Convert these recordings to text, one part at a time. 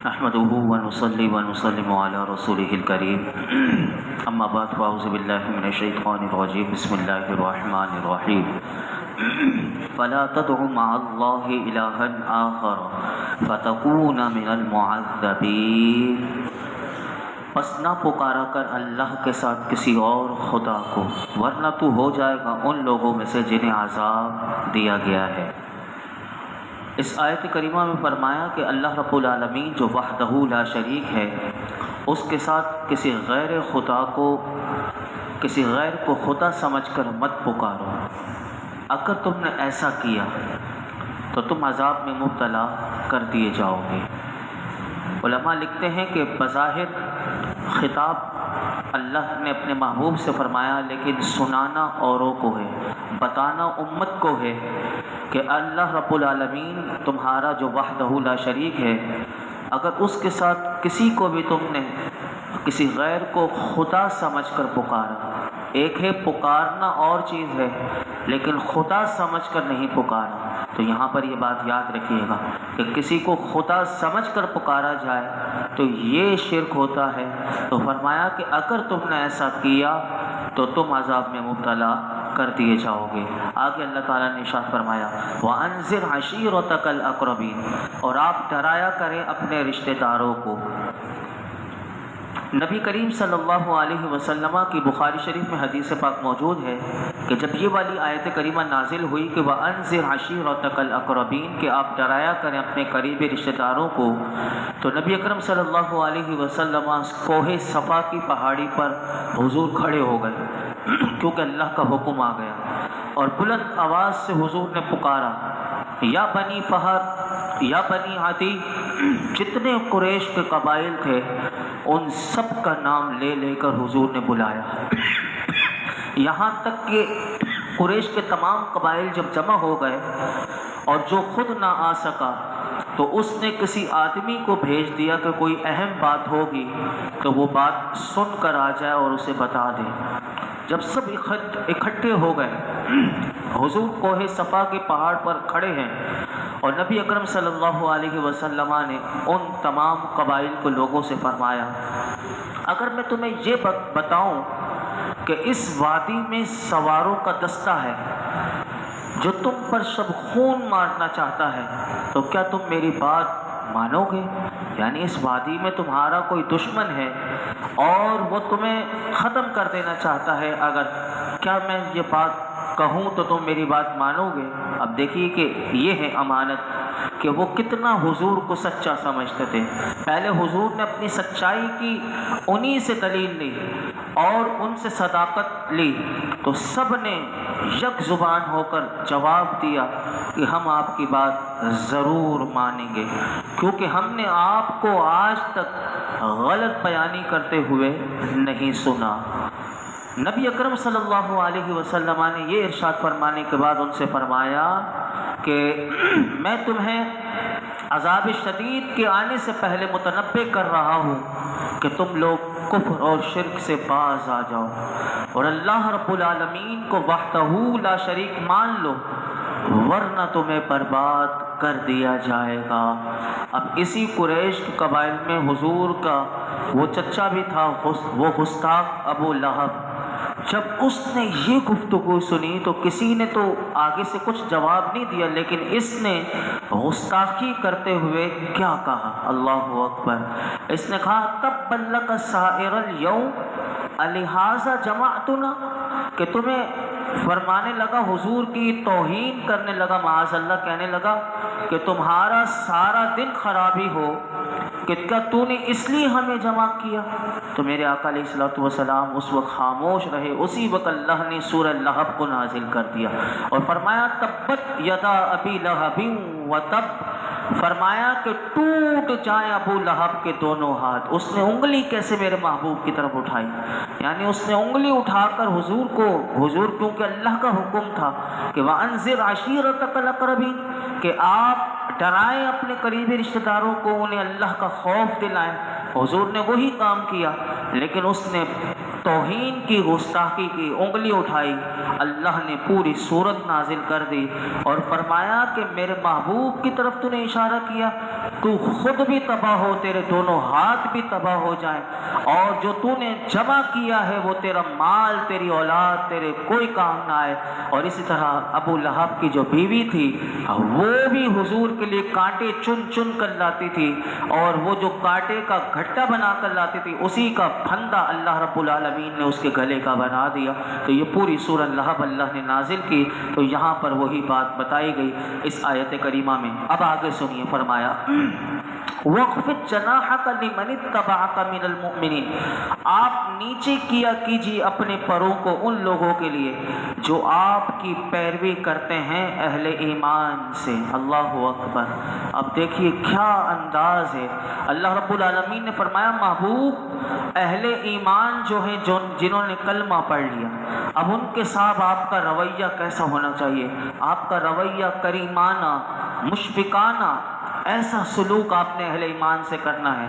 نحمده ونصلي ونسلم على رسوله الكريم اما بعد فاعوذ بالله من الشيطان الرجيم بسم الله الرحمن الرحيم فلا تدع مع الله إلها آخر فتكون من المعذبين پس نہ پکارا کر اللہ کے ساتھ کسی اور خدا کو ورنہ تو ہو جائے گا ان لوگوں میں سے جنہیں عذاب دیا گیا ہے۔ اس آیت کریمہ میں فرمایا کہ اللہ رب العالمین جو وحدہ لا شریک ہے اس کے ساتھ کسی غیر کو خدا سمجھ کر مت پکارو۔ اگر تم نے ایسا کیا تو تم عذاب میں مبتلا کر دیے جاؤ گے۔ علماء لکھتے ہیں کہ بظاہر خطاب اللہ نے اپنے محبوب سے فرمایا، لیکن سنانا اوروں کو ہے، بتانا امت کو ہے کہ اللہ رب العالمین تمہارا جو وحدہ لا شریک ہے، اگر اس کے ساتھ کسی کو بھی تم نے کسی غیر کو خدا سمجھ کر پکارا، ایک ہے پکارنا اور چیز ہے لیکن خدا سمجھ کر نہیں پکارا، تو یہاں پر یہ بات یاد رکھیے گا کہ کسی کو خدا سمجھ کر پکارا جائے تو یہ شرک ہوتا ہے۔ تو فرمایا کہ اگر تم نے ایسا کیا تو تم عذاب میں مبتلا کر دیے جاؤ گے۔ آگے اللہ تعالیٰ نے ارشاد فرمایا وَأَنذِرْ عَشِيرَتَكَ الْأَقْرَبِينَ، اور آپ ڈرایا کریں اپنے رشتہ داروں کو۔ نبی کریم صلی اللہ علیہ وسلم کی بخاری شریف میں حدیث پاک موجود ہے کہ جب یہ والی آیت کریمہ نازل ہوئی کہ وَأَنذِرْ عَشِيرَتَكَ الْأَقْرَبِينَ کہ آپ ڈرایا کریں اپنے قریبی رشتہ داروں کو، تو نبی اکرم صلی اللہ علیہ وسلم کوہ صفا کی پہاڑی پر حضور کھڑے ہو گئے کیونکہ اللہ کا حکم آ گیا، اور بلند آواز سے حضور نے پکارا یا بنی فہر یا بنی عدی، جتنے قریش کے قبائل تھے ان سب کا نام لے لے کر حضور نے بلایا، یہاں تک کہ قریش کے تمام قبائل جب جمع ہو گئے اور جو خود نہ آ سکا تو اس نے کسی آدمی کو بھیج دیا کہ کوئی اہم بات ہوگی تو وہ بات سن کر آ جائے اور اسے بتا دے۔ جب سب اکٹھے ہو گئے، حضور کوہ صفا کے پہاڑ پر کھڑے ہیں اور نبی اکرم صلی اللہ علیہ وسلم نے ان تمام قبائل کو لوگوں سے فرمایا اگر میں تمہیں یہ بتاؤں کہ اس وادی میں سواروں کا دستہ ہے جو تم پر سب خون مارنا چاہتا ہے تو کیا تم میری بات مانو گے؟ یعنی اس وادی میں تمہارا کوئی دشمن ہے اور وہ تمہیں ختم کر دینا چاہتا ہے، اگر کیا میں یہ بات کہوں تو تم میری بات مانو گے؟ اب دیکھیے کہ یہ ہے امانت کہ وہ کتنا حضور کو سچا سمجھتے تھے۔ پہلے حضور نے اپنی سچائی کی انہی سے دلیل لی اور ان سے صداقت لی تو سب نے یک زبان ہو کر جواب دیا کہ ہم آپ کی بات ضرور مانیں گے، کیونکہ ہم نے آپ کو آج تک غلط بیانی کرتے ہوئے نہیں سنا۔ نبی اکرم صلی اللہ علیہ وسلم نے یہ ارشاد فرمانے کے بعد ان سے فرمایا کہ میں تمہیں عذاب شدید کے آنے سے پہلے متنبہ کر رہا ہوں کہ تم لوگ کفر اور شرک سے باز آ جاؤ اور اللہ رب العالمین کو وحدہ لا شریک مان لو، ورنہ تمہیں برباد کر دیا جائے گا۔ اب اسی قریش کے قبائل میں حضور کا وہ چچا بھی تھا، وہ گستاخ ابو لہب، جب اس نے یہ گفتگو سنی تو کسی نے تو آگے سے کچھ جواب نہیں دیا، لیکن اس نے گستاخی کرتے ہوئے کیا کہا؟ اللہ اکبر! اس نے کہا تبا لک سائر الیوم الہذا جمعتنا، کہ تمہیں فرمانے لگا، حضور کی توہین کرنے لگا، معاذ اللہ کہنے لگا کہ تمہارا سارا دن خرابی ہو کہ کیا تو نے اس لیے ہمیں جمع کیا؟ تو میرے آقا علیہ الصلوۃ والسلام اس وقت خاموش رہے۔ اسی وقت اللہ نے سورہ لہب کو نازل کر دیا اور فرمایا تبت یدا ابی لہب وتب، فرمایا کہ ٹوٹ جائیں ابو لہب کے دونوں ہاتھ۔ اس نے انگلی کیسے میرے محبوب کی طرف اٹھائی، یعنی اس نے انگلی اٹھا کر حضور کیونکہ اللہ کا حکم تھا کہ وَأَنذِرْ عَشِيرَتَكَ الْأَقْرَبِينَ کہ آپ ڈرائیں اپنے قریبی رشتہ داروں کو، انہیں اللہ کا خوف دلائیں۔ حضور نے وہی کام کیا، لیکن اس نے توہین کی گستاخی کی انگلی اٹھائی، اللہ نے پوری صورت نازل کر دی اور فرمایا کہ میرے محبوب کی طرف تو نے اشارہ کیا، تو خود بھی تباہ ہو، تیرے دونوں ہاتھ بھی تباہ ہو جائیں، اور جو تو نے جمع کیا ہے وہ تیرا مال، تیری اولاد تیرے کوئی کام نہ آئے۔ اور اسی طرح ابو لہب کی جو بیوی تھی وہ بھی حضور کے لیے کانٹے چن چن کر لاتی تھی، اور وہ جو کانٹے کا گھٹا بنا کر لاتی تھی اسی کا پھندا اللہ رب العالمین نے اس کے گلے کا بنا دیا۔ تو یہ پوری سورہ لہب اللہ نے نازل کی، تو یہاں پر وہی بات بتائی گئی اس آیت کریمہ میں۔ اب آگے سنیے، فرمایا وَاخْفِضْ جَنَاحَكَ لِمَنِ اتَّبَعَكَ مِنَ الْمُؤْمِنِينَ، آپ نیچے کیا کیجیے اپنے پروں کو ان لوگوں کے لیے جو آپ کی پیروی کرتے ہیں اہل ایمان سے۔ اللہ اکبر! اب دیکھیے کیا انداز ہے، اللہ رب العالمین نے فرمایا محبوب اہل ایمان جو ہیں، جنہوں نے کلمہ پڑھ لیا، اب ان کے ساتھ آپ کا رویہ کیسا ہونا چاہیے؟ آپ کا رویہ کریمانہ، مشفقانہ، ایسا سلوک آپ نے اہل ایمان سے کرنا ہے،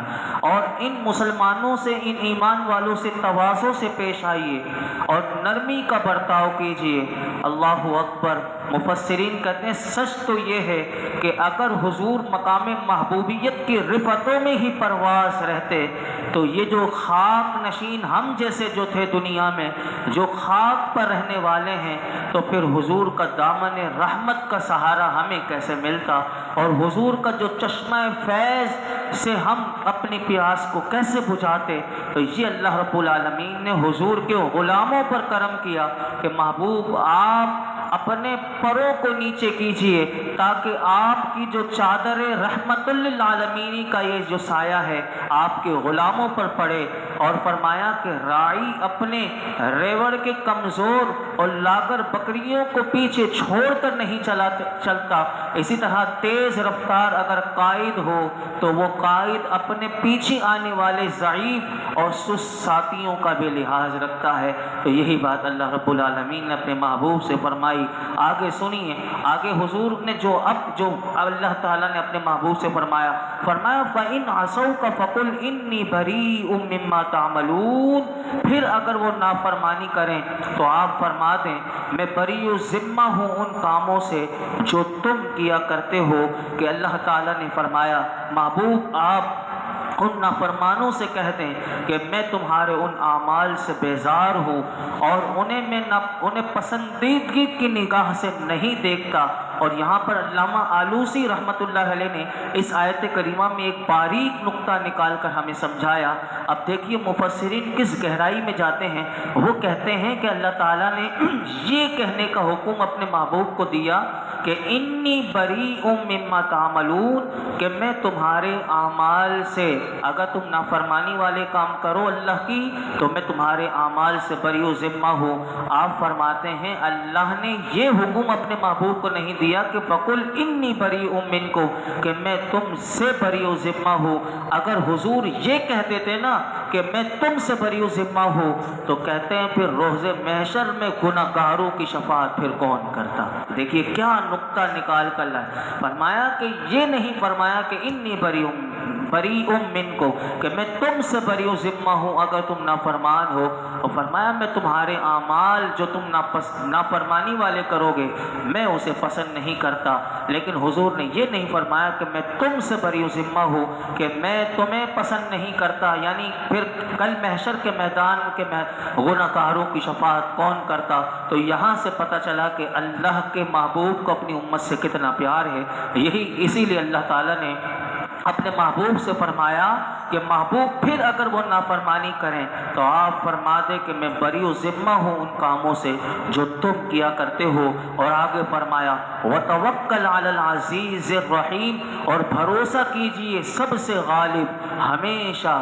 اور ان مسلمانوں سے، ان ایمان والوں سے تواضع سے پیش آئیے اور نرمی کا برتاؤ کیجیے۔ اللہ اکبر! مفسرین کہتے ہیں سچ تو یہ ہے کہ اگر حضور مقام محبوبیت کی رفتوں میں ہی پرواز رہتے تو یہ جو خاک نشین ہم جیسے جو تھے دنیا میں، جو خاک پر رہنے والے ہیں، تو پھر حضور کا دامن رحمت کا سہارا ہمیں کیسے ملتا، اور حضور کا جو چشمہ فیض سے ہم اپنی پیاس کو کیسے بجھاتے۔ تو یہ اللہ رب العالمین نے حضور کے غلاموں پر کرم کیا کہ محبوب آپ اپنے پروں کو نیچے کیجئے تاکہ آپ کی جو چادر رحمت للعالمین کا یہ جو سایہ ہے آپ کے غلاموں پر پڑے، اور فرمایا کہ راعی اپنے ریوڑ کے کمزور اور لاغر بکریوں کو پیچھے چھوڑ کر نہیں چلتا، اسی طرح تیز رفتار اگر قائد ہو تو وہ قائد اپنے پیچھے آنے والے ضعیف اور سست ساتھیوں کا بھی لحاظ رکھتا ہے۔ تو یہی بات اللہ رب العالمین نے اپنے محبوب سے فرمائی۔ آگے سنیے، آگے حضور نے جو اللہ تعالیٰ نے اپنے محبوب سے فرمایا فَإِنْ عَصَوْكَ فَقُلْ إِنِّي بَرِيءٌ مِّمَّا تَعْمَلُونَ، پھر اگر وہ نافرمانی کریں تو آپ فرما دیں میں بری و ذمہ ہوں ان کاموں سے جو تم کیا کرتے ہو۔ کہ اللہ تعالیٰ نے فرمایا محبوب آپ ان نافرمانوں سے کہہ دیں کہ میں تمہارے ان اعمال سے بیزار ہوں اور انہیں پسندیدگی کی نگاہ سے نہیں دیکھتا۔ اور یہاں پر علامہ آلوسی رحمۃ اللہ علیہ نے اس آیت کریمہ میں ایک باریک نقطہ نکال کر ہمیں سمجھایا۔ اب دیکھیے مفسرین کس گہرائی میں جاتے ہیں، وہ کہتے ہیں کہ اللہ تعالیٰ نے یہ کہنے کا حکم اپنے محبوب کو دیا کہ انی بریء مما تعملون، کہ میں تمہارے اعمال سے، اگر تم نافرمانی والے کام کرو اللہ کی تو میں تمہارے اعمال سے بری و ذمہ ہوں۔ آپ فرماتے ہیں اللہ نے یہ حکم اپنے محبوب کو نہیں دیا کہ فقل انی بریء منکم، کہ میں تم سے بری و ذمہ ہوں۔ اگر حضور یہ کہتے تھے نا کہ میں تم سے بری و ذمہ ہوں تو کہتے ہیں پھر روز محشر میں گناہ گاروں کی شفاعت پھر کون کرتا۔ دیکھیے کیا نقطہ نکال کر لائے، فرمایا کہ یہ نہیں فرمایا کہ انی بریء منکم، کہ میں تم سے بری و ذمہ ہوں اگر تم نافرمان ہو، اور فرمایا میں تمہارے اعمال جو تم نافرمانی والے کرو گے میں اسے پسند نہیں کرتا۔ لیکن حضور نے یہ نہیں فرمایا کہ میں تم سے بری و ذمہ ہوں کہ میں تمہیں پسند نہیں کرتا، یعنی پھر کل محشر کے میدان کے گناہ گاروں کی شفاعت کون کرتا۔ تو یہاں سے پتہ چلا کہ اللہ کے محبوب کو اپنی امت سے کتنا پیار ہے۔ اسی لیے اللہ تعالیٰ نے اپنے محبوب سے فرمایا کہ محبوب پھر اگر وہ نافرمانی کریں تو آپ فرما دیں کہ میں بری و ذمہ ہوں ان کاموں سے جو تم کیا کرتے ہو۔ اور آگے فرمایا وَتَوَكَّلْ عَلَى الْعَزِيزِ الرَّحِيمِ، اور بھروسہ کیجئے سب سے غالب ہمیشہ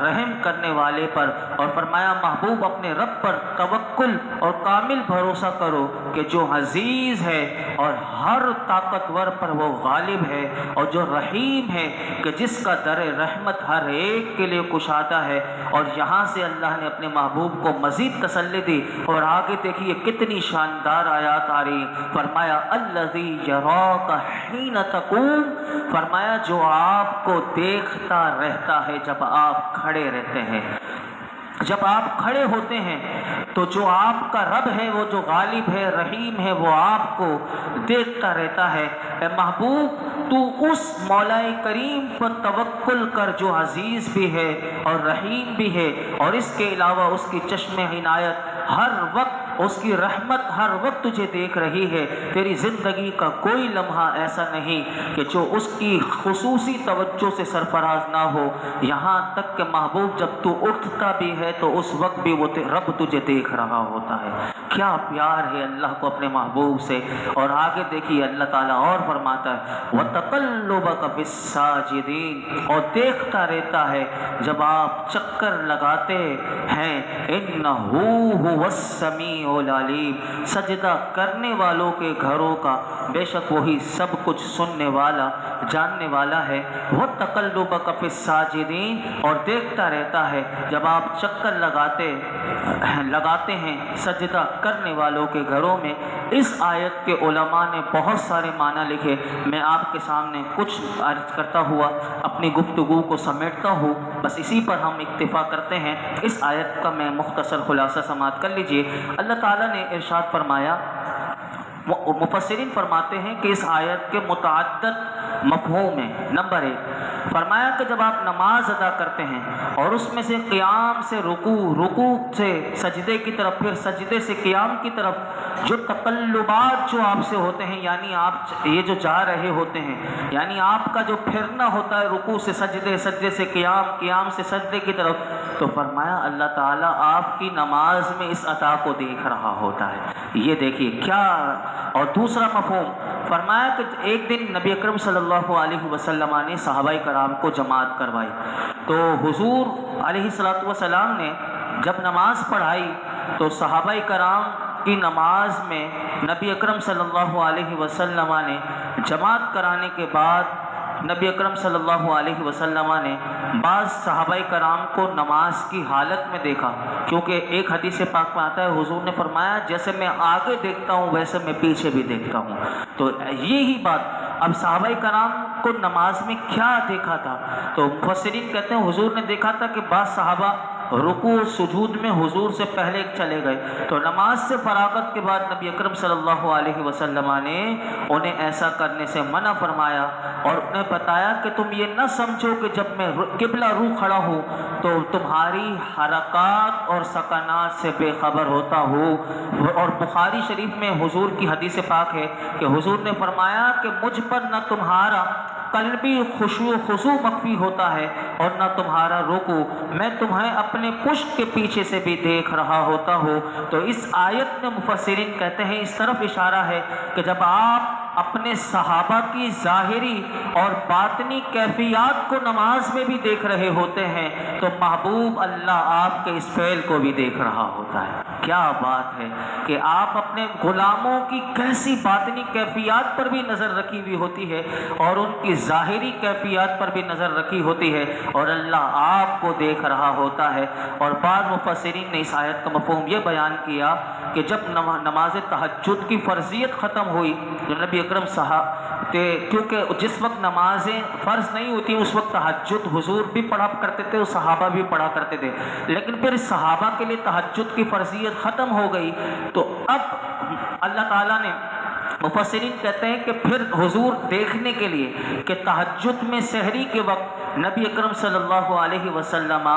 رحم کرنے والے پر۔ اور فرمایا محبوب اپنے رب پر توکل اور کامل بھروسہ کرو کہ جو عزیز ہے اور ہر طاقتور پر وہ غالب ہے، اور جو رحیم ہے کہ جس کا در رحمت ہر ایک کے لیے کشادہ ہے۔ اور یہاں سے اللہ نے اپنے محبوب کو مزید تسلی دی، اور آگے دیکھیے کتنی شاندار آیات آ رہی، فرمایا الذی یراک حین تقوم، فرمایا جو آپ کو دیکھتا رہتا ہے جب آپ کھڑے رہتے ہیں۔ جب آپ کھڑے ہوتے ہیں تو جو آپ کا رب ہے، وہ جو غالب ہے، رحیم ہے، وہ آپ کو دیکھتا رہتا ہے۔ اے محبوب، تو اس مولا کریم پر توکل کر جو عزیز بھی ہے اور رحیم بھی ہے، اور اس کے علاوہ اس کی چشم عنایت ہر وقت، اس کی رحمت ہر وقت تجھے دیکھ رہی ہے۔ تیری زندگی کا کوئی لمحہ ایسا نہیں کہ جو اس کی خصوصی توجہ سے سرفراز نہ ہو، یہاں تک کہ محبوب جب تو اٹھتا بھی ہے تو اس وقت بھی وہ رب تجھے دیکھ رہا ہوتا ہے۔ کیا پیار ہے اللہ کو اپنے محبوب سے۔ اور آگے دیکھیے اللہ تعالیٰ اور فرماتا ہے وَتَقَلُّبَكَ فِي السَّاجِدِينَ، اور دیکھتا رہتا ہے جب آپ چکر لگاتے ہیں، إِنَّهُ هُوَ السَّمِيعُ الْعَلِيمُ، سجدہ کرنے والوں کے گھروں کا بے شک وہی سب کچھ سننے والا، جاننے والا ہے۔ وَتَقَلُّبَكَ فِي السَّاجِدِينَ، اور دیکھتا رہتا ہے جب آپ چکر لگاتے ہیں سجدہ کرنے والوں کے گھروں میں۔ اس آیت کے علماء نے بہت سارے معنی لکھے، میں آپ کے سامنے کچھ عرض کرتا ہوا اپنی گفتگو کو سمیٹتا ہوں، بس اسی پر ہم اکتفا کرتے ہیں۔ اس آیت کا میں مختصر خلاصہ سماعت کر لیجئے۔ اللہ تعالیٰ نے ارشاد فرمایا، مفسرین فرماتے ہیں کہ اس آیت کے متعدد مفہوم ہیں۔ نمبر 1 فرمایا کہ جب آپ نماز ادا کرتے ہیں اور اس میں سے قیام سے رکوع سے سجدے کی طرف، پھر سجدے سے قیام کی طرف جو تقلبات جو آپ سے ہوتے ہیں، یعنی آپ یہ جو جا رہے ہوتے ہیں، یعنی آپ کا جو پھرنا ہوتا ہے رکوع سے سجدے، سجدے سے قیام، قیام سے سجدے کی طرف، تو فرمایا اللہ تعالیٰ آپ کی نماز میں اس عطا کو دیکھ رہا ہوتا ہے۔ یہ دیکھیے کیا۔ اور دوسرا مفہوم فرمایا کہ ایک دن نبی اکرم صلی اللہ علیہ وسلم نے صحابہ کرام کو جماعت کروائی، تو حضور علیہ السلام نے جب نماز پڑھائی تو صحابہ کرام کی نماز میں نبی اکرم صلی اللہ علیہ وسلم نے جماعت کرانے کے بعد نبی اکرم صلی اللہ علیہ وسلم نے بعض صحابہ کرام کو نماز کی حالت میں دیکھا، کیونکہ ایک حدیث پاک میں آتا ہے حضور نے فرمایا جیسے میں آگے دیکھتا ہوں ویسے میں پیچھے بھی دیکھتا ہوں۔ تو یہی بات، اب صحابہ کرام کو نماز میں کیا دیکھا تھا؟ تو مفسرین کہتے ہیں حضور نے دیکھا تھا کہ بعض صحابہ رکوع سجود میں حضور سے پہلے چلے گئے، تو نماز سے فراغت کے بعد نبی اکرم صلی اللہ علیہ وسلم نے انہیں ایسا کرنے سے منع فرمایا، اور انہیں بتایا کہ تم یہ نہ سمجھو کہ جب میں قبلہ رو کھڑا ہوں تو تمہاری حرکات اور سکنات سے بے خبر ہوتا ہوں۔ اور بخاری شریف میں حضور کی حدیث پاک ہے کہ حضور نے فرمایا کہ مجھ پر نہ تمہارا قلبی خشوع و خضوع مخفی ہوتا ہے اور نہ تمہارا رکوع، میں تمہیں اپنے پشت کے پیچھے سے بھی دیکھ رہا ہوتا ہوں۔ تو اس آیت میں مفسرین کہتے ہیں اس طرف اشارہ ہے کہ جب آپ اپنے صحابہ کی ظاہری اور باطنی کیفیات کو نماز میں بھی دیکھ رہے ہوتے ہیں تو محبوب اللہ آپ کے اس فعل کو بھی دیکھ رہا ہوتا ہے۔ کیا بات ہے کہ آپ اپنے غلاموں کی کیسی باطنی کیفیات پر بھی نظر رکھی ہوئی ہوتی ہے اور ان کی ظاہری کیفیات پر بھی نظر رکھی ہوتی ہے، اور اللہ آپ کو دیکھ رہا ہوتا ہے۔ اور بعض مفسرین نے اس آیت کا مفہوم یہ بیان کیا کہ جب نماز تہجد کی فرضیت ختم ہوئی تو نبی اکرم کیونکہ جس وقت نمازیں فرض نہیں ہوتی اس وقت تہجد حضور بھی پڑھا کرتے تھے اور صحابہ بھی پڑھا کرتے تھے، لیکن پھر صحابہ کے لیے تہجد کی فرضیت ختم ہو گئی تو اب اللہ تعالیٰ نے، مفسرین کہتے ہیں کہ پھر حضور دیکھنے کے لیے کہ تہجد میں سحری کے وقت نبی اکرم صلی اللہ علیہ وسلم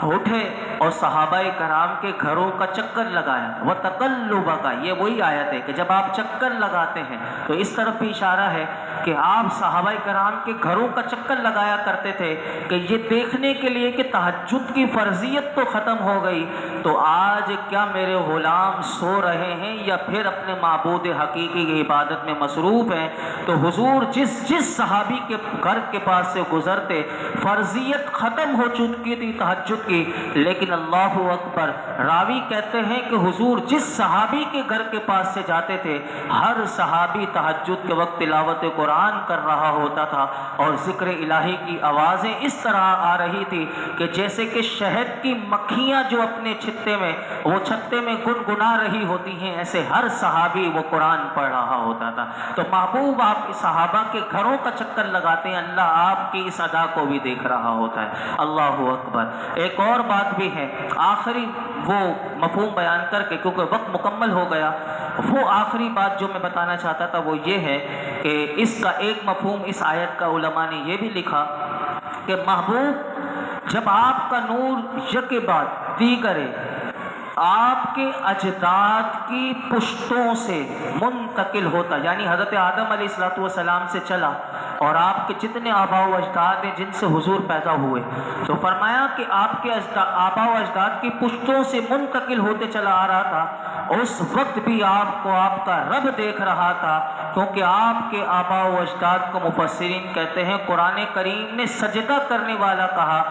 اٹھے اور صحابہ کرام کے گھروں کا چکر لگایا۔ وَتَقَلُّبَكَ، یہ وہی آیت ہے کہ جب آپ چکر لگاتے ہیں تو اس طرف بھی اشارہ ہے کہ آپ صحابہ کرام کے گھروں کا چکر لگایا کرتے تھے کہ یہ دیکھنے کے لیے کہ تہجد کی فرضیت تو ختم ہو گئی تو آج کیا میرے غلام سو رہے ہیں یا پھر اپنے معبود حقیقی کی عبادت میں مصروف ہیں۔ تو حضور جس صحابی کے گھر کے پاس سے گزرتے فرضیت ختم ہو چکی تھی تہجد کی، لیکن اللہ اکبر، راوی کہتے ہیں کہ حضور جس صحابی کے گھر کے پاس سے جاتے تھے ہر صحابی تہجد کے وقت تلاوت قرآن قرآن کر رہا ہوتا تھا اور ذکر الہی کی آوازیں اس طرح آ رہی تھی کہ جیسے کہ شہد کی مکھیاں جو اپنے چھتے میں وہ چھتے میں گنگنا رہی ہوتی ہیں، ایسے ہر صحابی وہ قرآن پڑھ رہا ہوتا تھا۔ تو محبوب آپ کے صحابہ کے گھروں کا چکر لگاتے ہیں، اللہ آپ کی اس ادا کو بھی دیکھ رہا ہوتا ہے۔ اللہ اکبر۔ ایک اور بات بھی ہے، آخری وہ مفہوم بیان کر کے کیونکہ وقت مکمل ہو گیا، وہ آخری بات جو میں بتانا چاہتا تھا وہ یہ ہے کہ اس کا ایک مفہوم اس آیت کا علماء نے یہ بھی لکھا کہ محبوب جب آپ کا نور یک بعد دیگرے آپ کے اجداد کی پشتوں سے منتقل ہوتا، یعنی حضرت آدم علیہ السلام سے چلا اور آپ کے جتنے آباء و اجداد ہیں جن سے حضور پیدا ہوئے، تو فرمایا کہ آپ کے آباء و اجداد کی پشتوں سے منتقل ہوتے چلا آ رہا تھا، اس وقت بھی آپ کو آپ کا رب دیکھ رہا تھا، کیونکہ آپ کے آباء و اجداد کو مفسرین کہتے ہیں قرآن کریم نے سجدہ کرنے والا کہا،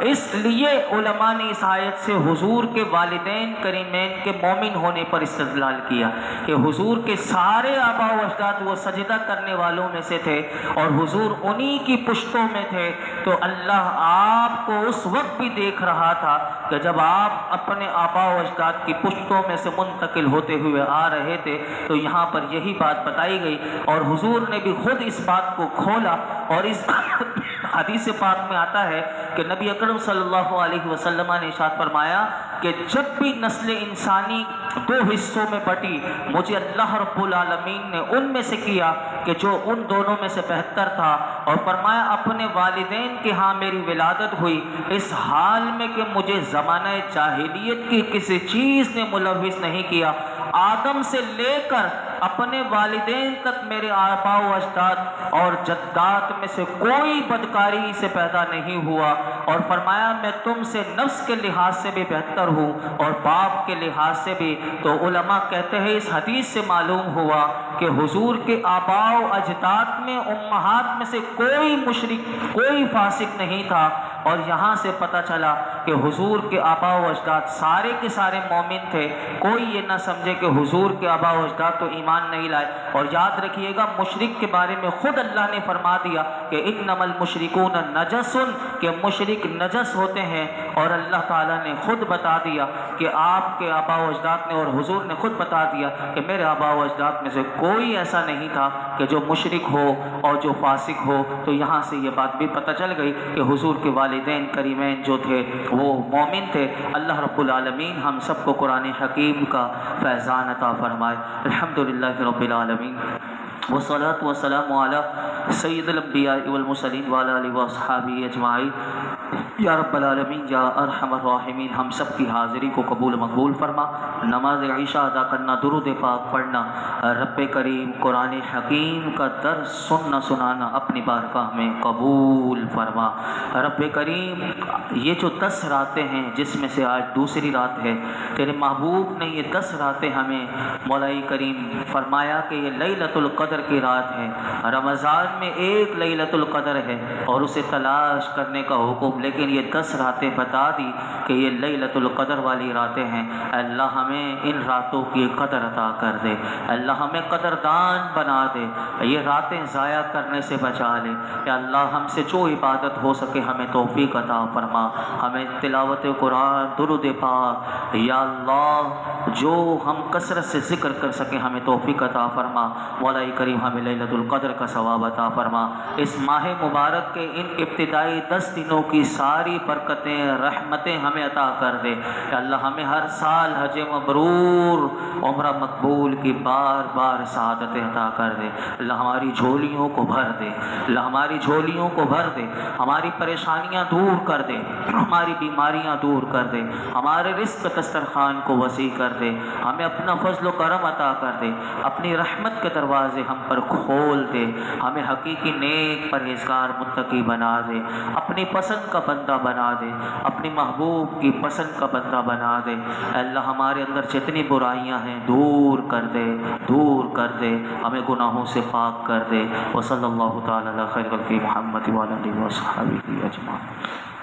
اس لیے علماء نے اس آیت سے حضور کے والدین کریمین کے مومن ہونے پر استدلال کیا کہ حضور کے سارے آباء و اجداد وہ سجدہ کرنے والوں میں سے تھے اور حضور انہی کی پشتوں میں تھے، تو اللہ آپ کو اس وقت بھی دیکھ رہا تھا کہ جب آپ اپنے آباء و اجداد کی پشتوں میں سے منتقل ہوتے ہوئے آ رہے تھے۔ تو یہاں پر یہی بات بتائی گئی اور حضور نے بھی خود اس بات کو کھولا، اور اس حدیث پاک میں آتا ہے کہ نبی اکرم صلی اللہ علیہ وسلم نے ارشاد فرمایا کہ جب بھی نسل انسانی دو حصوں میں بٹی، مجھے اللہ رب العالمین نے ان میں سے کیا کہ جو ان دونوں میں سے بہتر تھا، اور فرمایا اپنے والدین کے ہاں میری ولادت ہوئی اس حال میں کہ مجھے زمانہ جاہلیت کی کسی چیز نے ملوث نہیں کیا، آدم سے لے کر اپنے والدین تک میرے آباء و اجداد اور جدات میں سے کوئی بدکاری سے پیدا نہیں ہوا، اور فرمایا میں تم سے نفس کے لحاظ سے بھی بہتر ہوں اور باپ کے لحاظ سے بھی۔ تو علماء کہتے ہیں اس حدیث سے معلوم ہوا کہ حضور کے آباء و اجداد میں امہات میں سے کوئی مشرک کوئی فاسق نہیں تھا، اور یہاں سے پتہ چلا کہ حضور کے آباء و اجداد سارے کے سارے مومن تھے، کوئی یہ نہ سمجھے کہ حضور کے آباء و اجداد تو ایمان نہیں لائے۔ اور یاد رکھیے گا مشرک کے بارے میں خود اللہ نے فرما دیا کہ انما المشرکون نجس، کہ مشرک نجس ہوتے ہیں، اور اللہ تعالیٰ نے خود بتا دیا کہ آپ کے آباء و اجداد نے، اور حضور نے خود بتا دیا کہ میرے آباء و اجداد میں سے کوئی ایسا نہیں تھا کہ جو مشرک ہو اور جو فاسق ہو۔ تو یہاں سے یہ بات بھی پتہ چل گئی کہ حضور کے والدین کریمین جو تھے وہ مومن تھے۔ اللہ رب العالمین ہم سب کو قرآن حکیم کا فیضان عطا فرمائے۔ الحمدللہ رب العالمین، والصلاة والسلام علی سید الانبیاء والمرسلین وعلی آلہ واصحابہ اجمعین۔ یا رب العالمین یا ارحم الراحمین، ہم سب کی حاضری کو قبول مقبول فرما، نماز عشاء ادا کرنا، درود پاک پڑھنا، رب کریم قرآن حکیم کا درس سننا سنانا اپنی بارگاہ میں قبول فرما۔ رب کریم یہ جو 10 راتیں ہیں جس میں سے آج دوسری رات ہے، تیرے محبوب نے یہ 10 راتیں ہمیں مولائی کریم فرمایا کہ یہ لیلۃ القدر کی رات ہے، رمضان میں ایک لیلۃ القدر ہے اور اسے تلاش کرنے کا حکم، لیکن یہ 10 راتیں بتا دی کہ یہ لیلۃ القدر والی راتیں ہیں۔ اللہ ہمیں ان راتوں کی قدر عطا کر دے، اللہ ہمیں قدردان بنا دے، یہ راتیں ضائع کرنے سے بچا لے۔ یا اللہ ہم سے جو عبادت ہو سکے ہمیں توفیق عطا فرما، ہمیں تلاوت قرآن، درود پاک، یا اللہ جو ہم کثرت سے ذکر کر سکیں ہمیں توفیق عطا فرما۔ مولائی کریم ہمیں لیلۃ القدر کا ثواب عطا فرما۔ اس ماہ مبارک کے ان ابتدائی 10 دنوں کی ساری برکتیں رحمتیں ہمیں عطا کر دے۔ کہ اللہ ہمیں ہر سال حج مبرور، عمرہ مقبول کی بار بار سعادتیں عطا کر دے۔ اللہ ہماری جھولیوں کو بھر دے، اللہ ہماری جھولیوں کو بھر دے، ہماری پریشانیاں دور کر دے، ہماری بیماریاں دور کر دے، ہمارے رزق دسترخوان کو وسیع کر دے، ہمیں اپنا فضل و کرم عطا کر دے، اپنی رحمت کے دروازے ہم پر کھول دے، ہمیں حقیقی نیک پرہیزگار متقی بنا دے، اپنی پسند کا بندہ بنا دے، اپنی محبوب کی پسند کا بندہ بنا دے۔ اللہ ہمارے اندر جتنی برائیاں ہیں دور کر دے، دور کر دے، ہمیں گناہوں سے پاک کر دے۔ وصلی اللہ تعالی علی خیر خلقہ محمد وعلی آلہ وصحبہ اجمعین۔